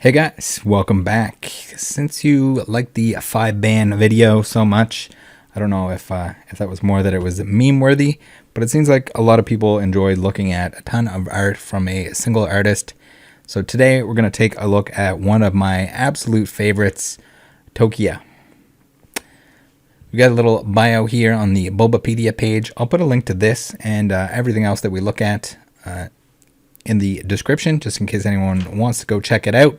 Hey guys, welcome back. Since you liked the 5-band video so much, I don't know if that was more that it was meme worthy, but it seems like a lot of people enjoyed looking at a ton of art from a single artist. So today we're going to take a look at one of my absolute favorites, Tokiya. We got a little bio here on the Bulbapedia page. I'll put a link to this and everything else that we look at in the description, just in case anyone wants to go check it out.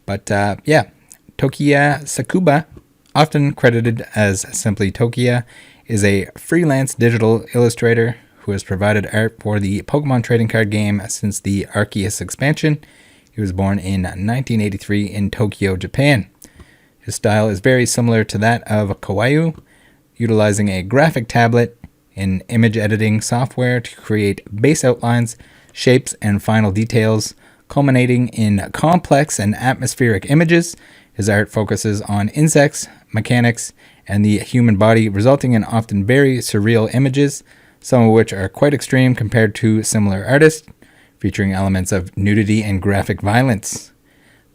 But yeah, Tokiya Sakuba, often credited as simply Tokiya, is a freelance digital illustrator who has provided art for the Pokemon trading card game since the Arceus expansion. He was born in 1983 in Tokyo, Japan. His style is very similar to that of Kawaii, utilizing a graphic tablet and image editing software to create base outlines, shapes, and final details, culminating in complex and atmospheric images. His art focuses on insects, mechanics, and the human body, resulting in often very surreal images, some of which are quite extreme compared to similar artists, featuring elements of nudity and graphic violence.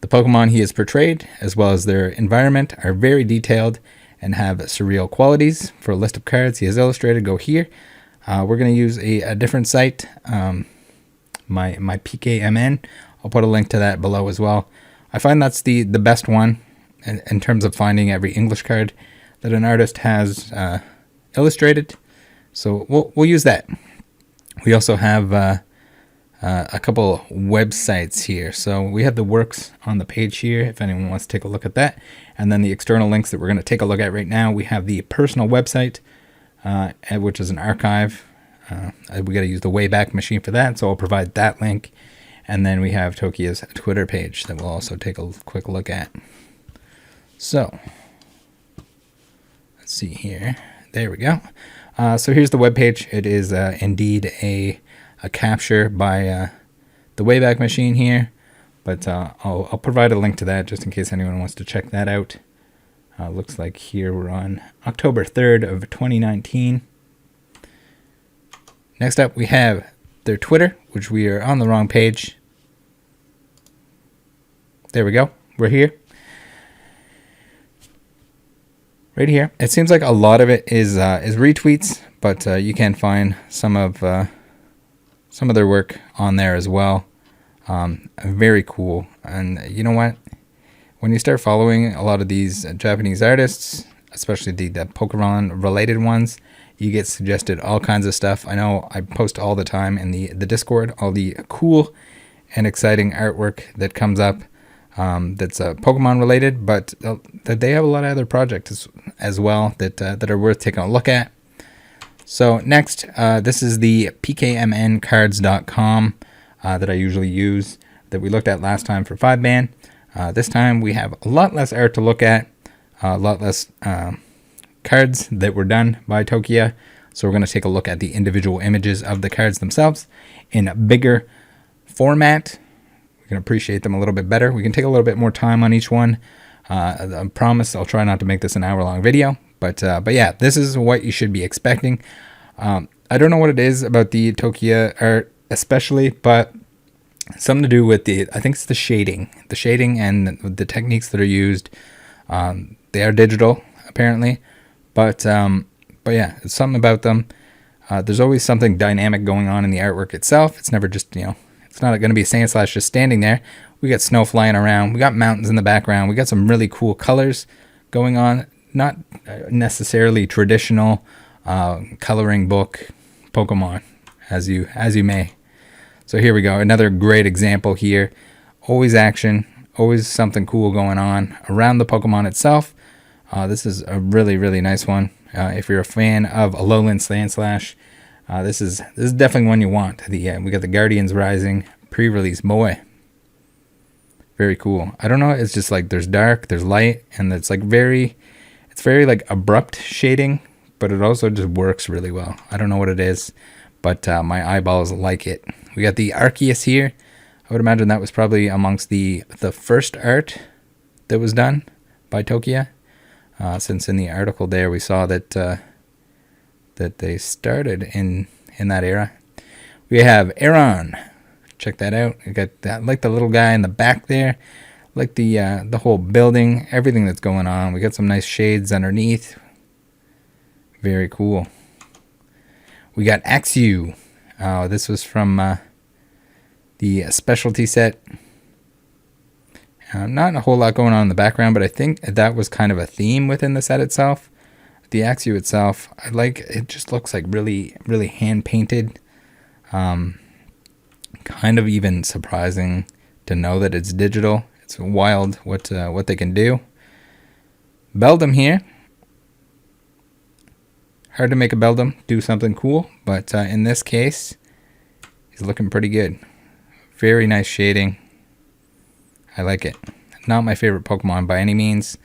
The Pokemon he has portrayed, as well as their environment, are very detailed and have surreal qualities. For a list of cards he has illustrated, go here. We're going to use a different site, my PKMN. I'll put a link to that below as well. I find that's the best one in terms of finding every English card that an artist has illustrated. So we'll use that. We also have a couple websites here. So we have the works on the page here if anyone wants to take a look at that. And then the external links that we're going to take a look at right now. We have the personal website, which is an archive. We got to use the Wayback Machine for that, so I'll provide that link. And then we have Tokiya's Twitter page that we'll also take a quick look at. So let's see here. There we go. So here's the webpage. It is indeed a capture by the Wayback Machine here, but I'll provide a link to that just in case anyone wants to check that out. Looks like here we're on October 3rd of 2019. Next up, we have their Twitter, which we are on the wrong page. There we go. We're here. Right here. It seems like a lot of it is retweets, but you can find some of their work on there as well. Very cool. And you know what? When you start following a lot of these Japanese artists, especially the Pokemon related ones, you get suggested all kinds of stuff. I know I post all the time in the Discord, all the cool and exciting artwork that comes up that's Pokemon related, but that they have a lot of other projects as well that are worth taking a look at. So next, this is the pkmncards.com that I usually use, that we looked at last time for 5-band. This time we have a lot less art to look at, a lot less cards that were done by Tokiya. So we're going to take a look at the individual images of the cards themselves in a bigger format. We can appreciate them a little bit better. We can take a little bit more time on each one. I promise I'll try not to make this an hour-long video. But yeah, this is what you should be expecting. I don't know what it is about the Tokiya art especially, but something to do with I think it's the shading and the techniques that are used. They are digital, apparently. But yeah, it's something about them. There's always something dynamic going on in the artwork itself. It's never just, it's not going to be a Sandslash just standing there. We got snow flying around. We got mountains in the background. We got some really cool colors going on. Not necessarily traditional coloring book Pokemon, as you may. So here we go. Another great example here. Always action. Always something cool going on around the Pokemon itself. This is a really, really nice one. If you're a fan of Alolan Sandslash, this is definitely one you want. We got the Guardians Rising pre-release boy. Very cool. I don't know. It's just like there's dark, there's light, and it's very like abrupt shading, but it also just works really well. I don't know what it is, but my eyeballs like it. We got the Arceus here. I would imagine that was probably amongst the first art that was done by Tokiya. Since in the article there we saw that they started in that era. We have Aaron. Check that out. We got that, like the little guy in the back there. Like the whole building, everything that's going on. We got some nice shades underneath. Very cool. We got Axu. This was from the specialty set. Not a whole lot going on in the background, but I think that was kind of a theme within the set itself. The Axu itself, I like. It just looks like really, really hand painted. Kind of even surprising to know that it's digital. It's wild what they can do. Beldum here. Hard to make a Beldum do something cool, but in this case, he's looking pretty good. Very nice shading. I like it. Not my favorite Pokemon by any means,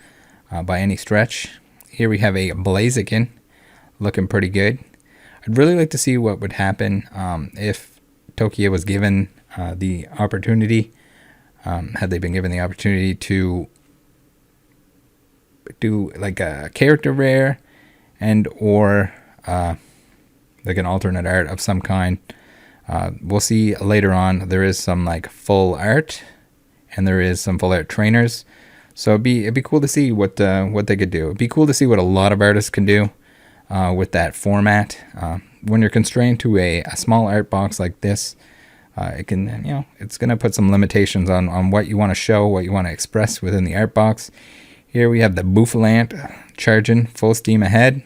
by any stretch. Here we have a Blaziken, looking pretty good. I'd really like to see what would happen if Tokiya was given the opportunity, had they been given the opportunity to do like a character rare and or like an alternate art of some kind. We'll see later on. There is some like full art, and there is some full art trainers. So it'd be cool to see what they could do. It'd be cool to see what a lot of artists can do with that format. When you're constrained to a small art box like this, it can, it's gonna put some limitations on what you want to show, what you want to express within the art box. Here we have the Bouffalant charging full steam ahead.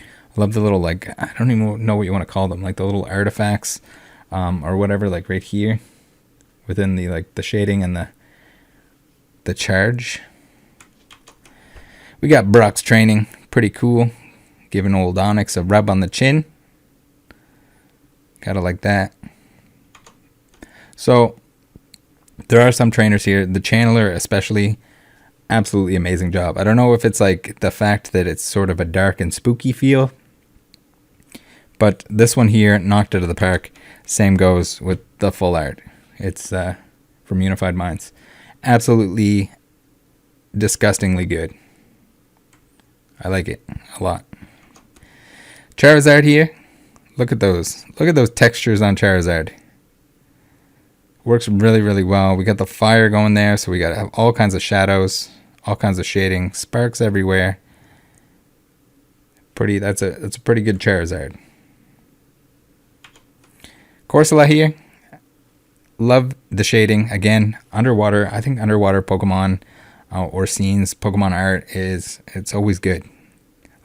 I love the little, like, I don't even know what you want to call them, like the little artifacts or whatever, like right here within the the shading and the charge. We got Brock's training, pretty cool, giving old Onyx a rub on the chin. Gotta like that. So there are some trainers here, the Channeler especially. Absolutely amazing job. I don't know if it's like the fact that it's sort of a dark and spooky feel, but this one here knocked it out of the park. Same goes with the full art. It's from Unified Minds. Absolutely disgustingly good. I like it a lot. Charizard here. Look at those. Look at those textures on Charizard. Works really, really well. We got the fire going there, so we got all kinds of shadows, all kinds of shading, sparks everywhere. That's a pretty good Charizard. Corsola here. Love the shading. Again, underwater. I think underwater Pokemon or scenes, Pokemon art it's always good.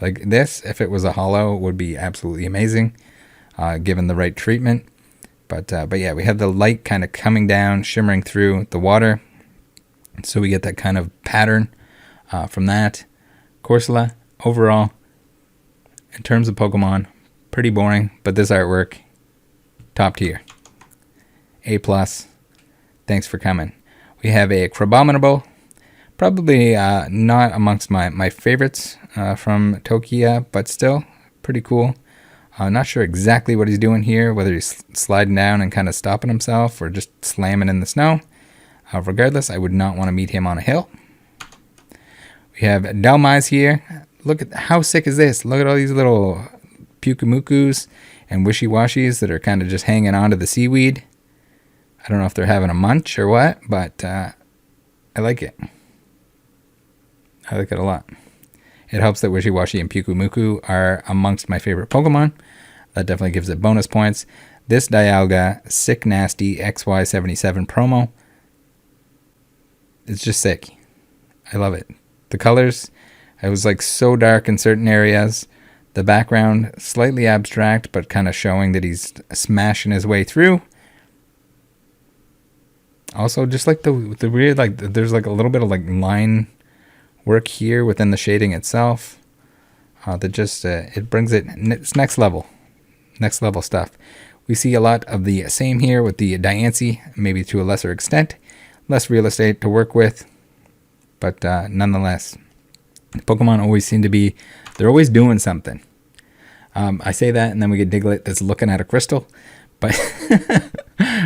Like this, if it was a holo, would be absolutely amazing, given the right treatment. But yeah, we have the light kind of coming down, shimmering through the water. So we get that kind of pattern from that. Corsola, overall, in terms of Pokemon, pretty boring. But this artwork, top tier. A+. Thanks for coming. We have a Crabominable. Probably not amongst my favorites from Tokiya, but still pretty cool. Not sure exactly what he's doing here, whether he's sliding down and kind of stopping himself or just slamming in the snow. Regardless, I would not want to meet him on a hill. We have Delmise here. Look at how sick is this? Look at all these little Pukumukus and Wishy-Washis that are kind of just hanging onto the seaweed. I don't know if they're having a munch or what, but I like it. I like it a lot. It helps that Wishy-Washi and Pukumuku are amongst my favorite Pokemon. That definitely gives it bonus points. This Dialga Sick Nasty XY77 promo. It's just sick. I love it. The colors, it was like so dark in certain areas. The background, slightly abstract, but kind of showing that he's smashing his way through. Also, just like the weird, like there's like a little bit of like line work here within the shading itself. That just it brings it's next level stuff. We see a lot of the same here with the Diancie, maybe to a lesser extent, less real estate to work with, but nonetheless, Pokemon always seem to be, they're always doing something. I say that, and then we get Diglett that's looking at a crystal, but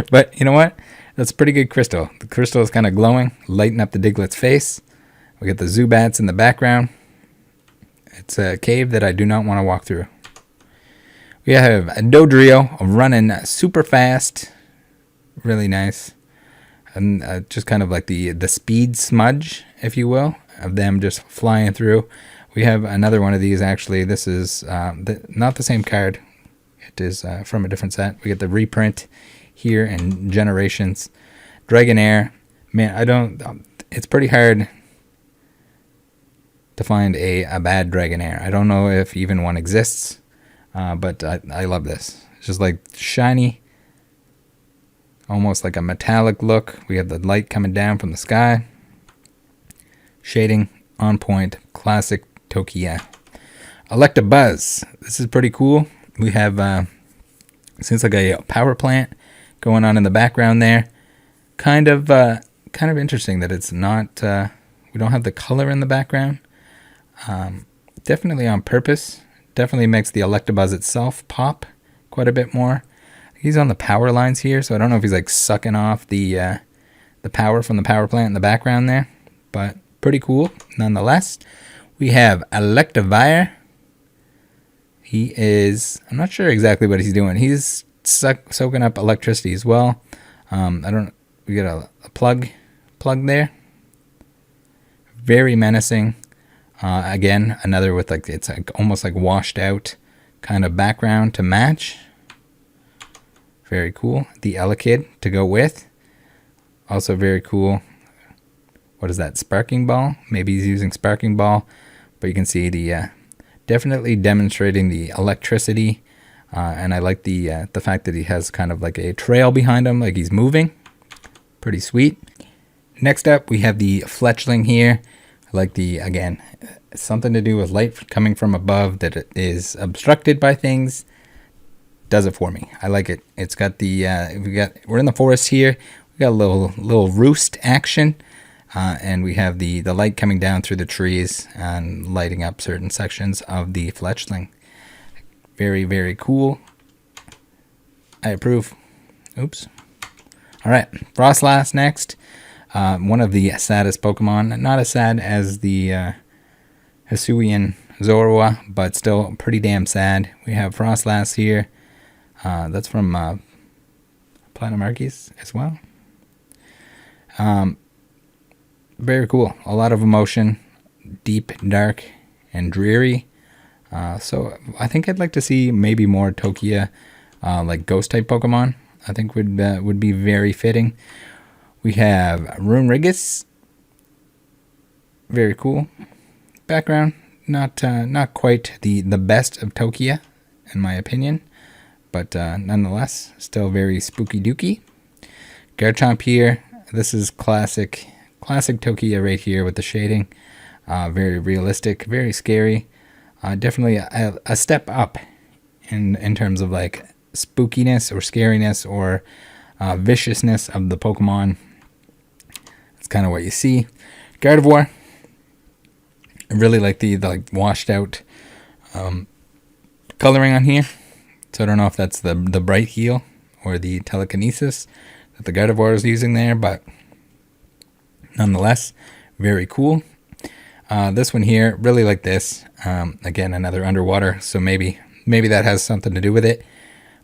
but you know what? That's a pretty good crystal. The crystal is kind of glowing, lighting up the Diglett's face. We get the Zubats in the background. It's a cave that I do not want to walk through. We have a Dodrio running super fast. Really nice. and just kind of like the speed smudge, if you will, of them just flying through. We have another one of these, actually. This is not the same card. It is from a different set. We get the reprint here in Generations. Dragonair. Man, I don't... it's pretty hard to find a bad Dragonair. I don't know if even one exists, but I love this. It's just like shiny, almost like a metallic look. We have the light coming down from the sky. Shading on point. Classic Tokiya. Electabuzz. This is pretty cool. We have seems like a power plant going on in the background there. Kind of interesting that it's not. We don't have the color in the background. Definitely on purpose. Definitely makes the Electabuzz itself pop quite a bit more. He's on the power lines here, so I don't know if he's like sucking off the power from the power plant in the background there, but pretty cool nonetheless. We have Electivire. He is, I'm not sure exactly what he's doing. He's soaking up electricity as well. We got a plug there. Very menacing. Again, another with like, it's like almost like washed out kind of background to match. Very cool. The Elekid to go with. Also very cool. What is that? Sparking Ball? Maybe he's using Sparking Ball. But you can see the definitely demonstrating the electricity. And I like the fact that he has kind of like a trail behind him, like he's moving. Pretty sweet. Next up, we have the Fletchling here. I like the, again, something to do with light coming from above that it is obstructed by things. Does it for me. I like it. It's got the we're in the forest here. We got a little roost action, and we have the light coming down through the trees and lighting up certain sections of the Fletchling. Very, very cool. I approve. Oops. All right, Frostlass next. One of the saddest Pokemon. Not as sad as the Hisuian Zorua, but still pretty damn sad. We have Frostlass here. That's from Platinum Arceus as well. Very cool. A lot of emotion. Deep, dark, and dreary. So I think I'd like to see maybe more Tokiya, like ghost-type Pokemon. I think would be very fitting. We have Runerigus. Very cool. Background, not quite the best of Tokiya, in my opinion. But nonetheless, still very spooky dooky. Garchomp here. This is classic Tokiya right here with the shading. Very realistic, very scary. Definitely a step up in terms of like spookiness or scariness or viciousness of the Pokemon. That's kind of what you see. Gardevoir. I really like the like washed out coloring on here. So I don't know if that's the Bright Heal or the Telekinesis that the Gardevoir is using there, but nonetheless, very cool. This one here, really like this. Again, another underwater, so maybe that has something to do with it.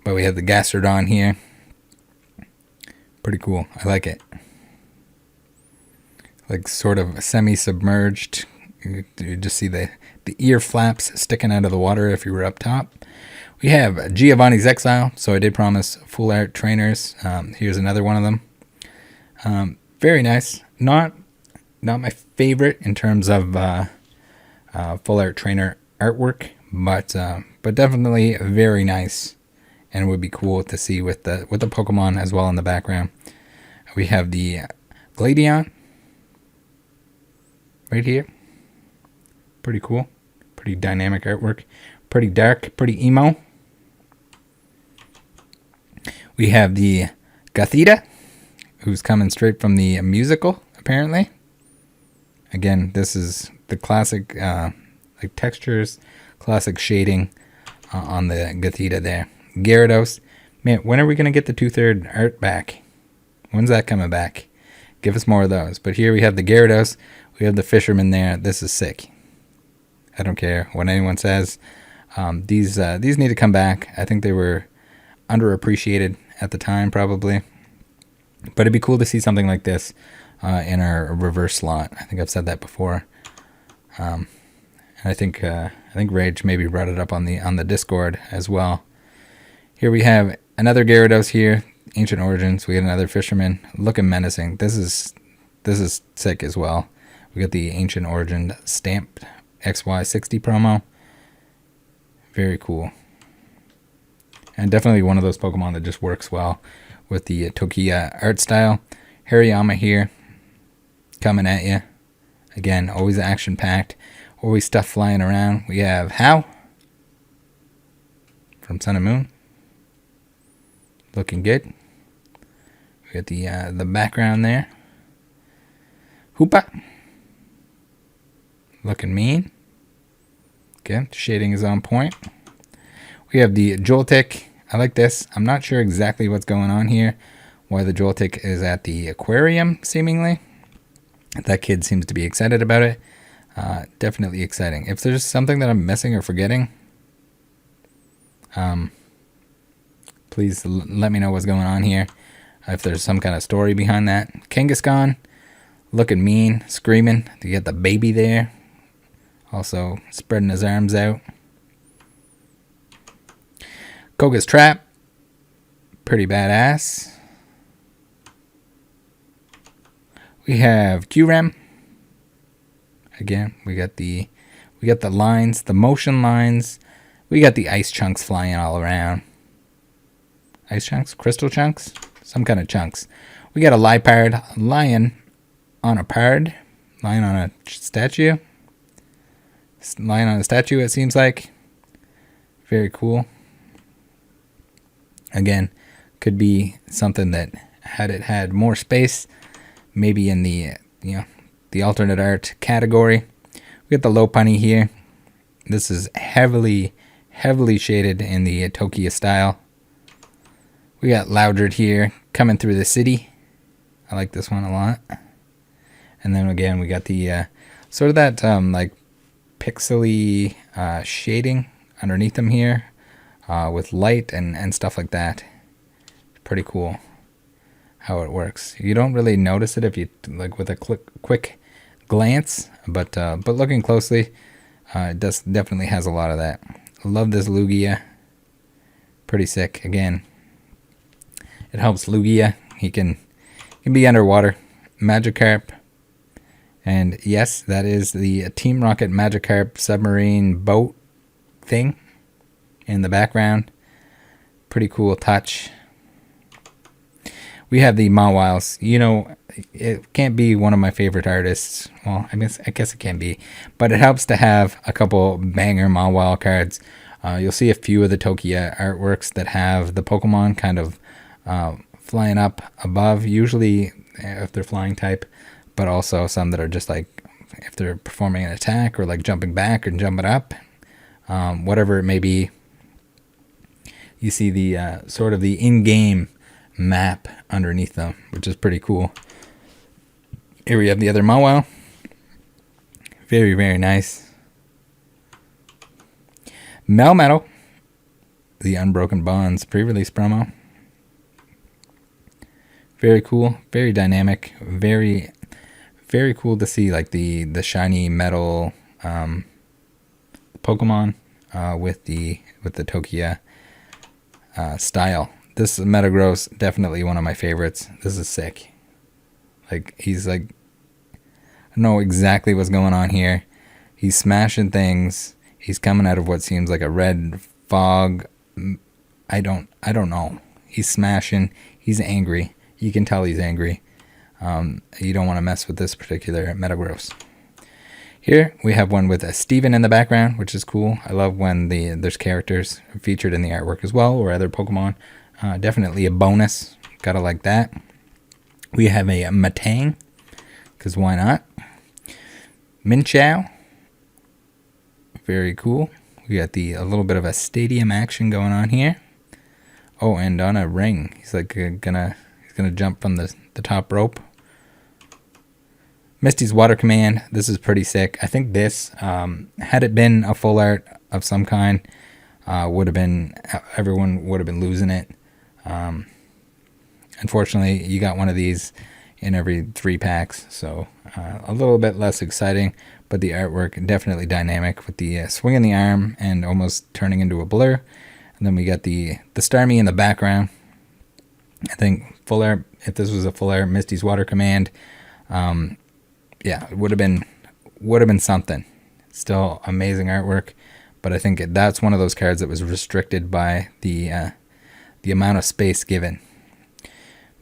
But we have the Gastrodon here. Pretty cool. I like it. Like sort of semi-submerged. You just see the ear flaps sticking out of the water if you were up top. We have Giovanni's Exile, so I did promise full art trainers. Here's another one of them. Very nice. Not my favorite in terms of full art trainer artwork, but definitely very nice, and would be cool to see with the Pokemon as well in the background. We have the Gladion right here. Pretty cool. Pretty dynamic artwork. Pretty dark. Pretty emo. We have the Gothita, who's coming straight from the musical, apparently. Again, this is the classic like textures, classic shading on the Gothita there. Gyarados. Man, when are we going to get the 2/3 art back? When's that coming back? Give us more of those. But here we have the Gyarados. We have the Fisherman there. This is sick. I don't care what anyone says. These need to come back. I think they were underappreciated at the time, probably. But it'd be cool to see something like this in our reverse slot. I think I've said that before. And I think Rage maybe brought it up on the Discord as well. Here we have another Gyarados here, Ancient Origins. We got another Fisherman, looking menacing. This is sick as well. We got the Ancient Origin stamped XY60 promo. Very cool. And definitely one of those Pokemon that just works well with the Tokiya art style. Hariyama here, coming at you. Again, always action-packed. Always stuff flying around. We have How from Sun and Moon. Looking good. We got the background there. Hoopa. Looking mean. Okay, shading is on point. We have the Joltik. I like this. I'm not sure exactly what's going on here. Why the Joltik is at the aquarium, seemingly. That kid seems to be excited about it. Definitely exciting. If there's something that I'm missing or forgetting, please let me know what's going on here. If there's some kind of story behind that. Kangaskhan, looking mean, screaming. You get the baby there. Also spreading his arms out. Koga's Trap, pretty badass. We have Qrem. Again, we got the lines, the motion lines. We got the ice chunks flying all around. Ice chunks, crystal chunks, some kind of chunks. We got a Liepard, lion on a pard, lion on a statue. Lion on a statue, it seems like. Very cool. Again, could be something that had it had more space, maybe in the the alternate art category. We got the Lopunny here. This is heavily shaded in the Tokiya style. We got Loudred here coming through the city. I like this one a lot. And then again, we got the sort of that like pixely shading underneath them here. With light and stuff like that. Pretty cool how it works. You don't really notice it if you like with a quick glance, but looking closely, it definitely has a lot of that. Love this Lugia. Pretty sick. Again, it helps Lugia. He can be underwater. Magikarp. And yes, that is the Team Rocket Magikarp submarine boat thing in the background. Pretty cool touch. We have the Mawiles. You know, it can't be one of my favorite artists. Well, I guess it can be. But it helps to have a couple banger Mawile cards. You'll see a few of the Tokiya artworks that have the Pokemon kind of flying up above. Usually if they're flying type. But also some that are just like if they're performing an attack or like jumping back or jumping up. Whatever it may be. You see the sort of the in-game map underneath them, which is pretty cool. Here we have the other Mawile. Very, very nice. Melmetal, the Unbroken Bonds pre-release promo. Very cool, very dynamic, very, very cool to see like the shiny metal Pokemon with the Tokiya style. This Metagross, definitely one of my favorites. This is sick. Like, he's like, I don't know exactly what's going on here. He's smashing things. He's coming out of what seems like a red fog. I don't know. He's smashing. He's angry. You can tell he's angry. You don't want to mess with this particular Metagross. Here we have one with a Steven in the background, which is cool. I love when there's characters featured in the artwork as well, or other Pokemon. Definitely a bonus. Gotta like that. We have a Matang, because why not? Minchow. Very cool. We got a little bit of a stadium action going on here. Oh, and on a ring. He's like gonna jump from the top rope. Misty's Water Command. This is pretty sick. I think this, had it been a full art of some kind, everyone would have been losing it. Unfortunately, you got one of these in every 3 packs, so a little bit less exciting, but the artwork definitely dynamic with the swing in the arm and almost turning into a blur. And then we got the Starmie in the background. I think full art, if this was a full art Misty's Water Command, yeah, it would have been something. Still amazing artwork, but I think that's one of those cards that was restricted by the amount of space given.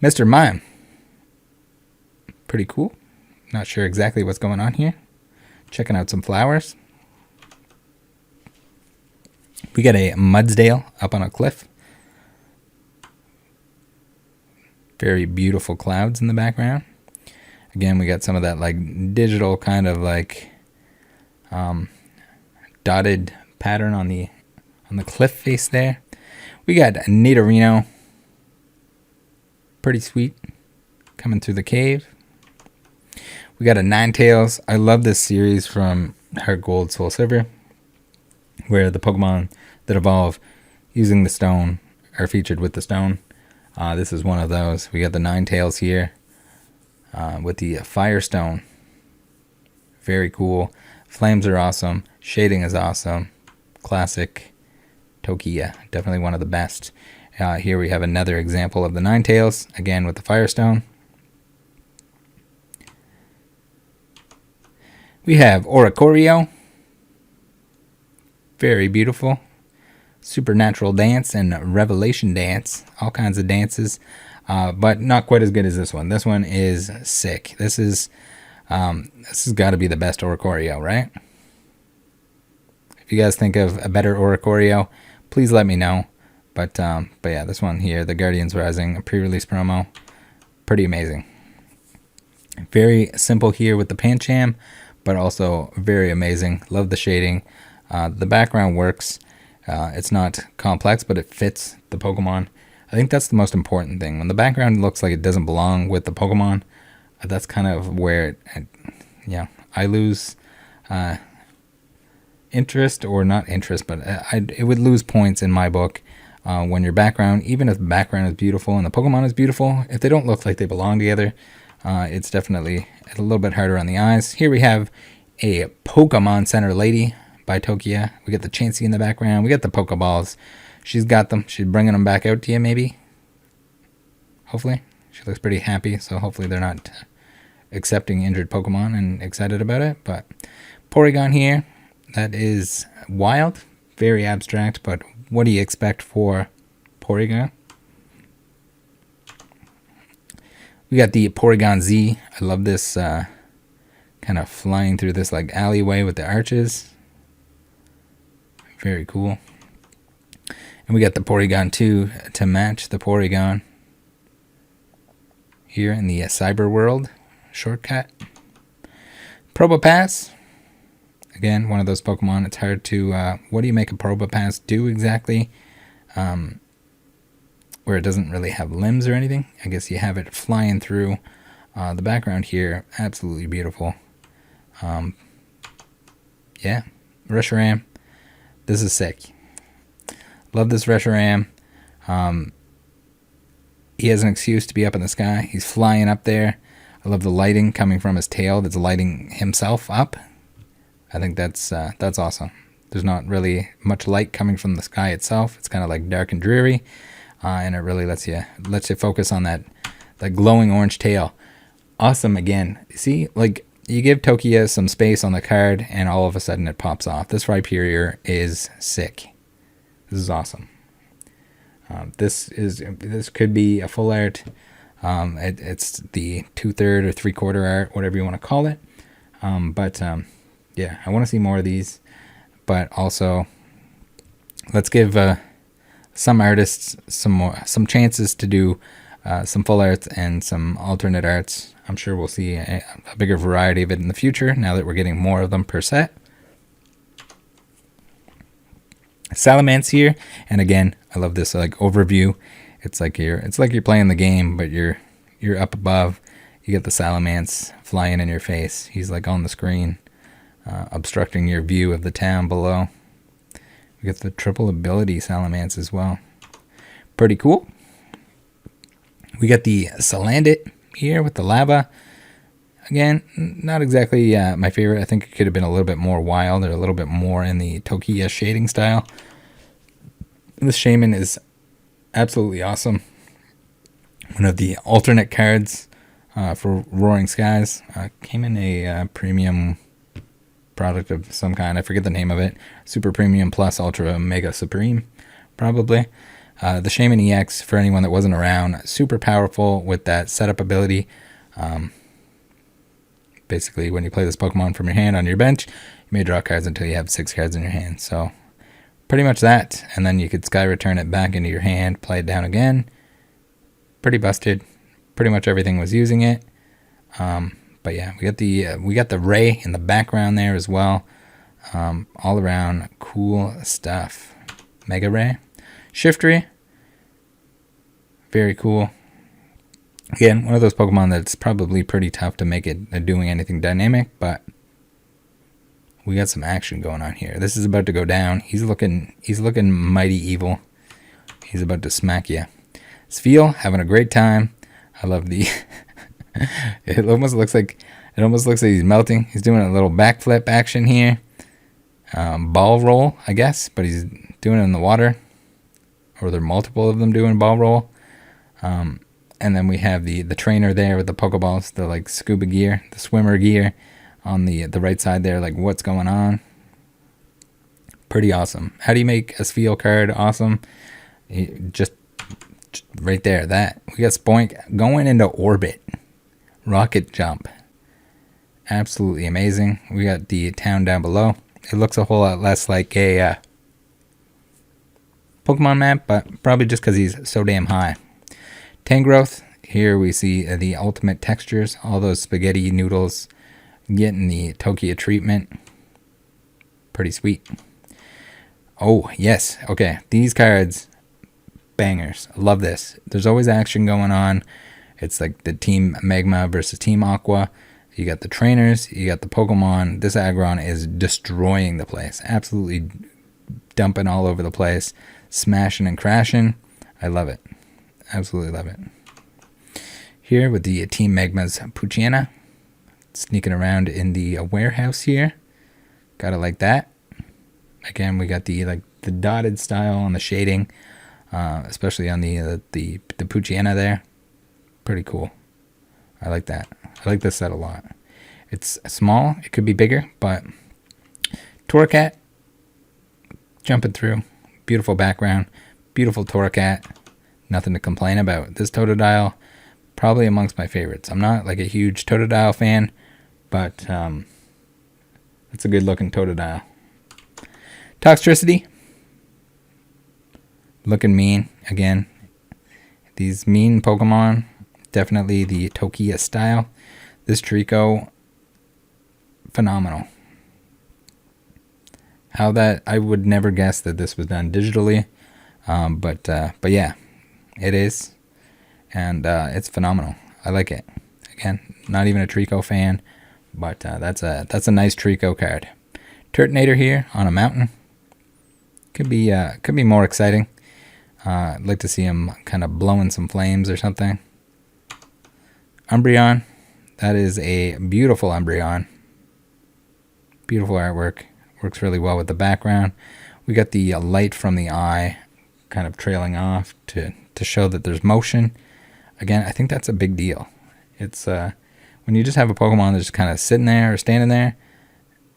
Mr. Mime, pretty cool. Not sure exactly what's going on here. Checking out some flowers. We got a Mudsdale up on a cliff. Very beautiful clouds in the background. Again, we got some of that like digital kind of like dotted pattern on the cliff face there. We got Nidorino. Pretty sweet. Coming through the cave. We got a Ninetales. I love this series from Heart Gold, Soul Silver, where the Pokemon that evolve using the stone are featured with the stone. This is one of those. We got the Ninetales here with the Firestone. Very cool. Flames are awesome. Shading is awesome. Classic Tokiya. Definitely one of the best. Here we have another example of the Ninetales, again with the Firestone. We have Oricorio. Very beautiful. Supernatural Dance and Revelation Dance. All kinds of dances. But not quite as good as this one. This one is sick. This has got to be the best Oricorio, right? If you guys think of a better Oricorio, please let me know. But yeah, this one here, the Guardians Rising, a pre-release promo. Pretty amazing. Very simple here with the Pancham, but also very amazing. Love the shading. The background works. It's not complex, but it fits the Pokemon. I think that's the most important thing. When the background looks like it doesn't belong with the Pokemon, that's kind of where I lose interest, or not interest, but it would lose points in my book when your background, even if the background is beautiful and the Pokemon is beautiful, if they don't look like they belong together, it's definitely a little bit harder on the eyes. Here we have a Pokemon Center Lady by Tokiya. We got the Chansey in the background. We got the Pokeballs. She's got them. She's bringing them back out to you, maybe. Hopefully. She looks pretty happy, so hopefully they're not accepting injured Pokemon and excited about it. But Porygon here, that is wild. Very abstract, but what do you expect for Porygon? We got the Porygon Z. I love this kind of flying through this like alleyway with the arches. Very cool. And we got the Porygon 2 to match the Porygon here in the Cyber World shortcut. Probopass. Again, one of those Pokemon. It's hard to... what do you make a Probopass do exactly? Where it doesn't really have limbs or anything. I guess you have it flying through. The background here, absolutely beautiful. Yeah, Reshiram. This is sick. Love this Reshiram. He has an excuse to be up in the sky. He's flying up there. I love the lighting coming from his tail that's lighting himself up. I think that's awesome. There's not really much light coming from the sky itself. It's kind of like dark and dreary, and it really lets you focus on that glowing orange tail. Awesome again. See, like you give Tokiya some space on the card, and all of a sudden it pops off. This Rhyperior is sick. This is awesome. This could be a full art. It's the 2/3 or 3/4 art, whatever you want to call it. Yeah, I want to see more of these. But also, let's give some artists some chances to do some full arts and some alternate arts. I'm sure we'll see a bigger variety of it in the future now that we're getting more of them per set. Salamence here, and again, I love this like overview. It's like you're playing the game, but you're up above. You get the Salamence flying in your face. He's like on the screen, obstructing your view of the town below. We get the triple ability Salamence as well. Pretty cool. We got the Salandit here with the lava. Again, not exactly my favorite. I think it could have been a little bit more wild or a little bit more in the Tokiya shading style. This Shaman is absolutely awesome. One of the alternate cards for Roaring Skies. Came in a premium product of some kind. I forget the name of it. Super Premium Plus Ultra Mega Supreme, probably. The Shaman EX, for anyone that wasn't around, super powerful with that setup ability. Basically, when you play this Pokemon from your hand on your bench, you may draw cards until you have 6 cards in your hand. So, pretty much that. And then you could Sky Return it back into your hand, play it down again. Pretty busted. Pretty much everything was using it. But yeah, we got the Ray in the background there as well. All around cool stuff. Mega Ray. Shiftry. Very cool. Again, one of those Pokemon that's probably pretty tough to make it doing anything dynamic, but we got some action going on here. This is about to go down. He's looking mighty evil. He's about to smack you. Sfeel, having a great time. I love the it almost looks like he's melting. He's doing a little backflip action here. Ball roll, I guess, but he's doing it in the water. Or there are multiple of them doing ball roll. And then we have the trainer there with the Pokeballs, the like scuba gear, the swimmer gear on the right side there, like what's going on. Pretty awesome. How do you make a Sfeel card awesome? Just right there, that. We got Spoink going into orbit. Rocket jump. Absolutely amazing. We got the town down below. It looks a whole lot less like a Pokemon map, but probably just because he's so damn high. Tangrowth, here we see the ultimate textures, all those spaghetti noodles getting the Tokiya treatment. Pretty sweet. Oh, yes. Okay, these cards, bangers. I love this. There's always action going on. It's like the Team Magma versus Team Aqua. You got the trainers, you got the Pokemon. This Aggron is destroying the place. Absolutely dumping all over the place. Smashing and crashing. I love it. Absolutely love it. Here with the Team Magma's Poochyena. Sneaking around in the warehouse here. Gotta like that. Again, we got the dotted style on the shading. Especially on the Poochyena there. Pretty cool. I like that. I like this set a lot. It's small. It could be bigger, but Torracat. Jumping through. Beautiful background. Beautiful Torracat. Nothing to complain about. This Totodile, probably amongst my favorites. I'm not like a huge Totodile fan, but it's a good looking Totodile. Toxtricity. Looking mean. Again, these mean Pokemon. Definitely the Tokiya style. This Trico, phenomenal. How that, I would never guess that this was done digitally. But yeah. It is, and it's phenomenal. I like it. Again, not even a Trico fan, but that's a nice Trico card. Turtonator here on a mountain. Could be more exciting. I'd like to see him kind of blowing some flames or something. Umbreon, that is a beautiful Umbreon. Beautiful artwork. Works really well with the background. We got the light from the eye kind of trailing off to show that there's motion. Again, I think that's a big deal. It's when you just have a Pokemon that's just kind of sitting there or standing there,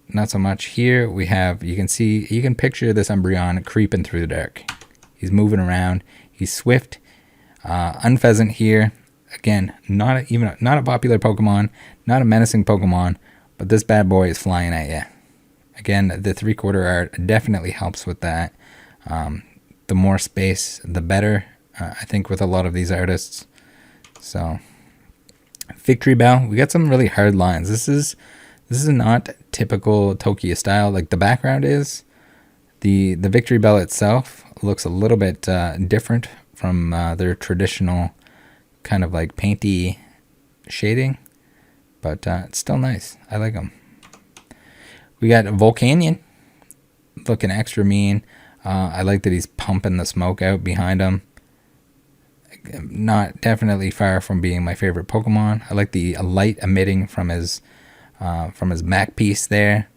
not so much. Here we have, you can picture this Umbreon creeping through the dark. He's moving around. He's swift. Unpheasant here. Again, not a popular Pokemon, not a menacing Pokemon, but this bad boy is flying at you. Again, the 3/4 art definitely helps with that. The more space, the better. I think with a lot of these artists. So, Victory Bell. We got some really hard lines. This is not typical Tokiya style like the background is. The Victory Bell itself looks a little bit different from their traditional kind of like painty shading, but it's still nice. I like them. We got Volcanion looking extra mean. I like that he's pumping the smoke out behind him. not definitely far from being my favorite Pokemon. I like the light emitting from his back piece there.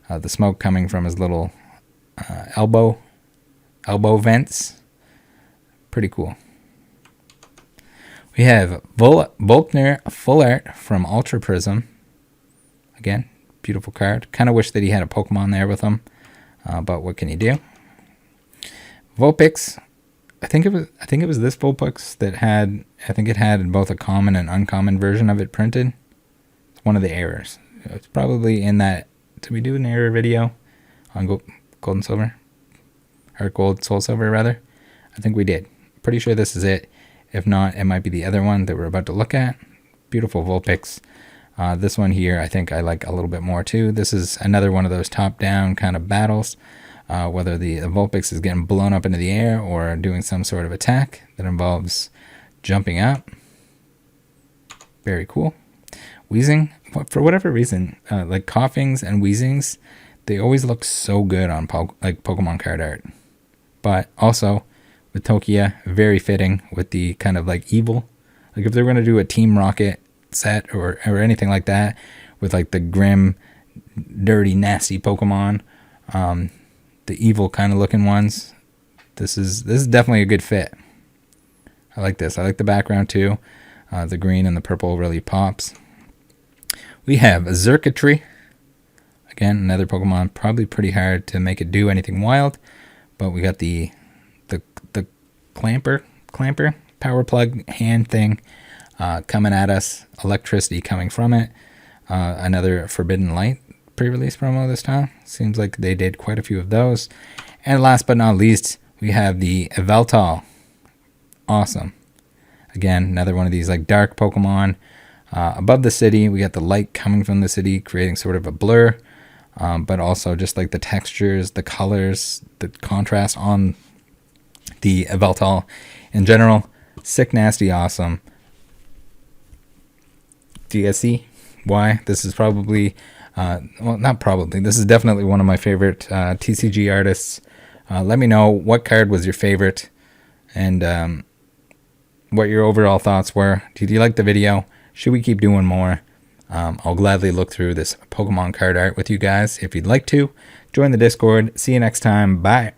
The smoke coming from his little elbow vents. Pretty cool. We have Volkner Full Art from Ultra Prism. Again, beautiful card. Kind of wish that he had a Pokemon there with him, but what can you do? Vulpix. I think it was this Vulpix that had. I think it had both a common and uncommon version of it printed. It's one of the errors. It's probably in that. Did we do an error video on Gold and Silver? Or Gold Soul Silver, rather? I think we did. Pretty sure this is it. If not, it might be the other one that we're about to look at. Beautiful Vulpix. This one here, I think I like a little bit more too. This is another one of those top-down kind of battles. Whether the Vulpix is getting blown up into the air or doing some sort of attack that involves jumping up. Very cool. Wheezing, for whatever reason, like coughings and wheezings, they always look so good on Pokemon card art. But also, with Tokiya, very fitting with the kind of like evil. Like if they're going to do a Team Rocket set or anything like that, with like the grim, dirty, nasty Pokemon, the evil kind of looking ones, this is definitely a good fit. I like this. I like the background too. The green and the purple really pops. We have a Xurkitree. Again, another Pokemon, probably pretty hard to make it do anything wild, but we got the clamper power plug hand thing coming at us, electricity coming from it. Another Forbidden Light pre-release promo this time. Seems like they did quite a few of those. And last but not least, we have the Yveltal. Awesome. Again, another one of these like dark Pokemon. Above the city, we got the light coming from the city, creating sort of a blur. But also just like the textures, the colors, the contrast on the Yveltal in general. Sick, nasty, awesome. Do you guys see why? This is probably, well, not probably, this is definitely one of my favorite TCG artists. Let me know what card was your favorite and what your overall thoughts were. Did you like the video? Should we keep doing more? I'll gladly look through this Pokemon card art with you guys if you'd like to. Join the Discord. See you next time. Bye.